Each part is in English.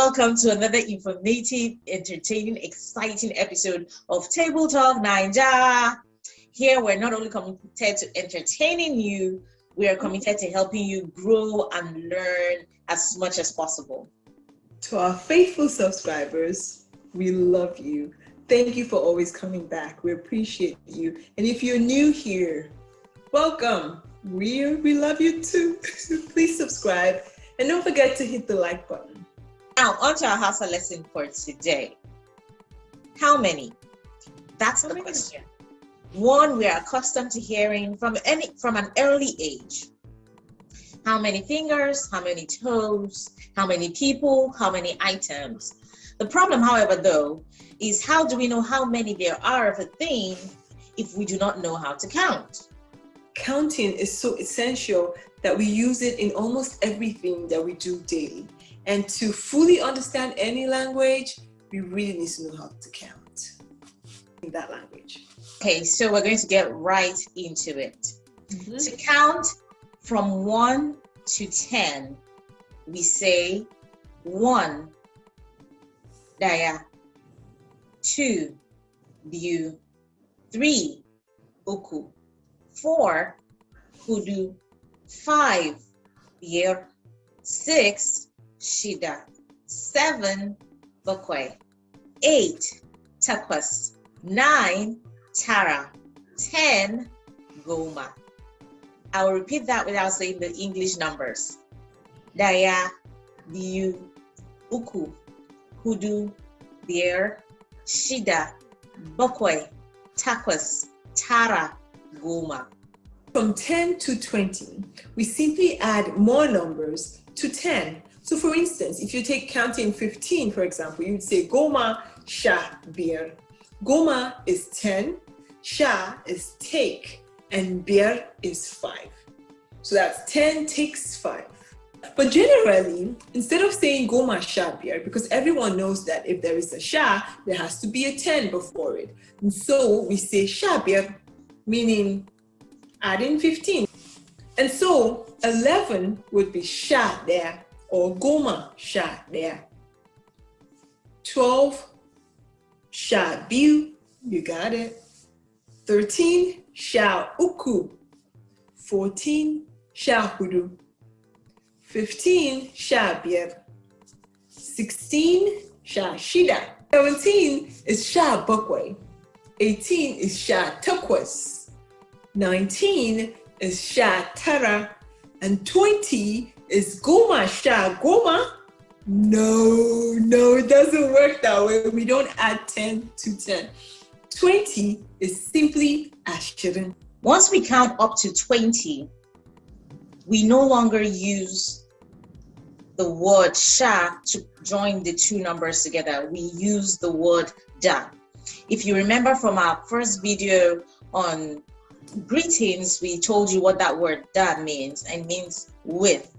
welcome to another informative, entertaining, exciting episode of Table Talk Naija. Here, we're not only committed to entertaining you, we are committed to helping you grow and learn as much as possible. To our faithful subscribers, we love you. Thank you for always coming back. We appreciate you. And if you're new here, welcome. We love you too. Please subscribe and don't forget to hit the like button. Now, on to our Hausa lesson for today. How many? That's the question. One we are accustomed to hearing from an early age. How many fingers? How many toes? How many people? How many items? The problem, however, though, is how do we know how many there are of a thing if we do not know how to count? Counting is so essential that we use it in almost everything that we do daily. And to fully understand any language, we really need to know how to count in that language. Okay, so we're going to get right into it. To count from 1 to 10, we say 1, daya, 2, biu, 3, uku, 4, hudu, 5, biyar, 6, shida, 7, bakwai, 8, takwas, 9, tara, 10, goma. I'll repeat that without saying the English numbers. Daya, biu, uku, hudu, biyar, shida, bakwai, takwas, tara, goma. From 10 to 20, we simply add more numbers to 10. So for instance, if you take counting 15, for example, you'd say goma sha bir. Goma is 10, sha is take, and bir is 5. So that's 10 takes 5. But generally, instead of saying goma sha bir, because everyone knows that if there is a sha, there has to be a 10 before it. And so we say sha bir, meaning adding 15. And so 11 would be sha there, or goma sha there. 12, sha biu, you got it. 13, sha uku. 14, sha hudu. 15, sha bir. 16, sha shida. 17 is sha bakwai. 18 is sha takwas. 19 is sha tara. And 20 is goma sha goma. No, it doesn't work that way. We don't add 10 to 10. 20 is simply ashirin. Once we count up to 20, we no longer use the word sha to join the two numbers together. We use the word da. If you remember from our first video on greetings, we told you what that word da means, and means with.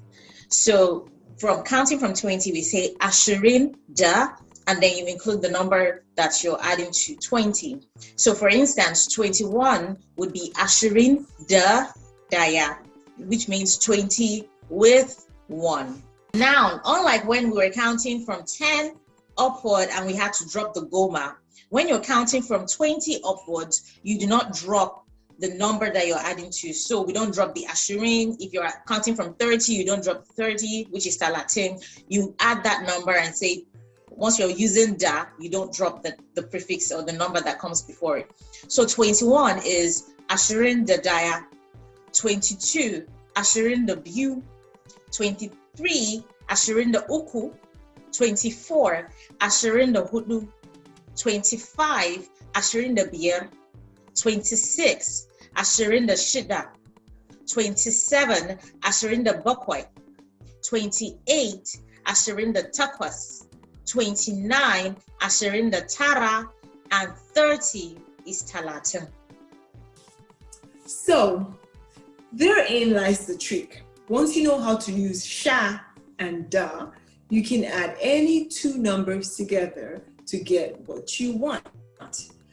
So from counting from 20, we say ashirin da, and then you include the number that you're adding to 20. So for instance, 21 would be ashirin da daya, which means 20 with 1. Now, unlike when we were counting from 10 upward and we had to drop the goma, when you're counting from 20 upwards, you do not drop the number that you're adding to. So we don't drop the ashirin. If you're counting from 30, you don't drop 30, which is talatin. You add that number and say, once you're using da, you don't drop the prefix or the number that comes before it. So 21 is ashirin da daya. 22, ashirin da biu. 23, ashirin da uku. 24, ashirin da hudu. 25, ashirin da biyar. 26, ashirin da shida. 27, ashirin da bakwai. 28, ashirin da takwas. 29, ashirin da tara. And 30 is talatin. So therein lies the trick. Once you know how to use sha and da, you can add any two numbers together to get what you want.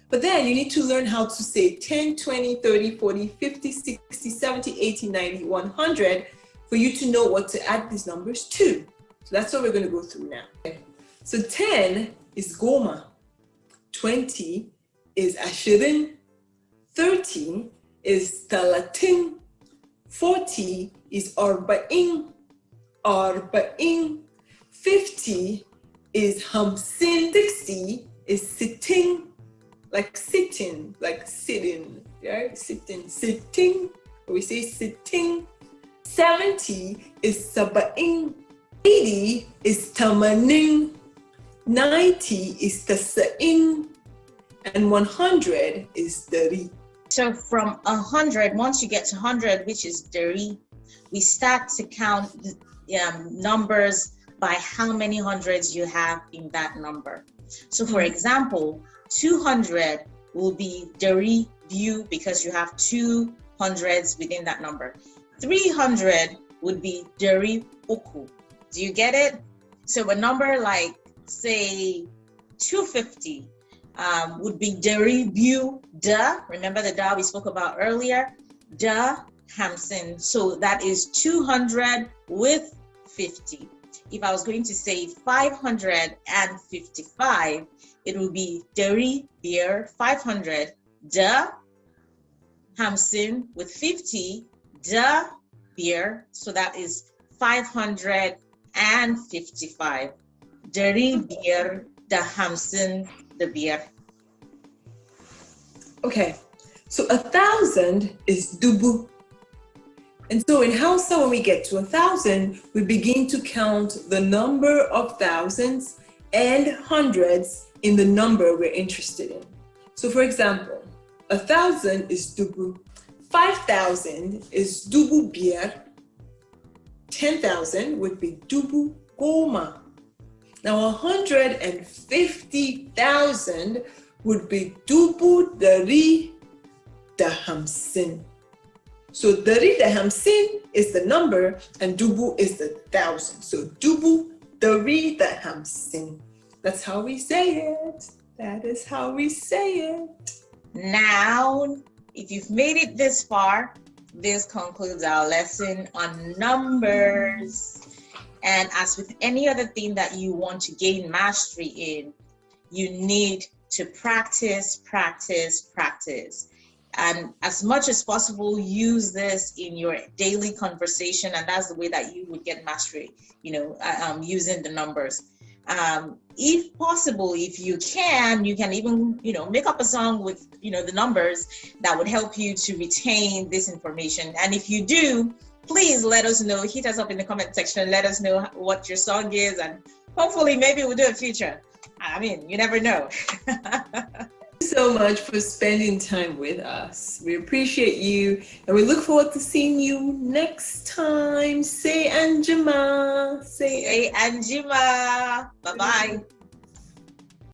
But then you need to learn how to say 10, 20, 30, 40, 50, 60, 70, 80, 90, 100 for you to know what to add these numbers to. So that's what we're going to go through now. Okay. So 10 is goma, 20 is ashirin, 30 is talatin, 40 is arba'in, 50 is hamsin, 60 is sitting, like sitting, like sitting, right? Sitting, we say sitting. 70 is saba'in, 80 is tamanin, 90 is tasa'in, and 100 is dari. So from 100, once you get to 100, which is dari, we start to count numbers by how many hundreds you have in that number. So for example, 200 will be dari view because you have 2 hundreds within that number. 300 would be dari uku. Do you get it? So a number like, say, 250 would be dari view da. Remember the da we spoke about earlier? Da hamsin. So that is 200 with 50. If I was going to say 555, it would be dari beer 500 da hamsin with 50 da beer. So that is 555. Dari beer da hamsin the beer. Okay, so 1,000 is dubu. And so in Hausa, when we get to 1,000, we begin to count the number of thousands and hundreds in the number we're interested in. So for example, 1,000 is dubu, 5,000 is dubu bier, 10,000 would be dubu goma. Now 150,000 would be dubu dari da hamsin. So dari da hamsin is the number and dubu is the thousand. So dubu dari da hamsin. That's how we say it. That is how we say it. Now, if you've made it this far, this concludes our lesson on numbers. And as with any other thing that you want to gain mastery in, you need to practice, practice, practice. And as much as possible, use this in your daily conversation. And that's the way that you would get mastery, using the numbers. If possible, if you can even, make up a song with, the numbers that would help you to retain this information. And if you do, please let us know, hit us up in the comment section, let us know what your song is, and hopefully maybe we'll do a feature. I mean, you never know. Thank you so much for spending time with us. We appreciate you, and we look forward to seeing you next time. Say Anjima. Say Anjima. Bye-bye.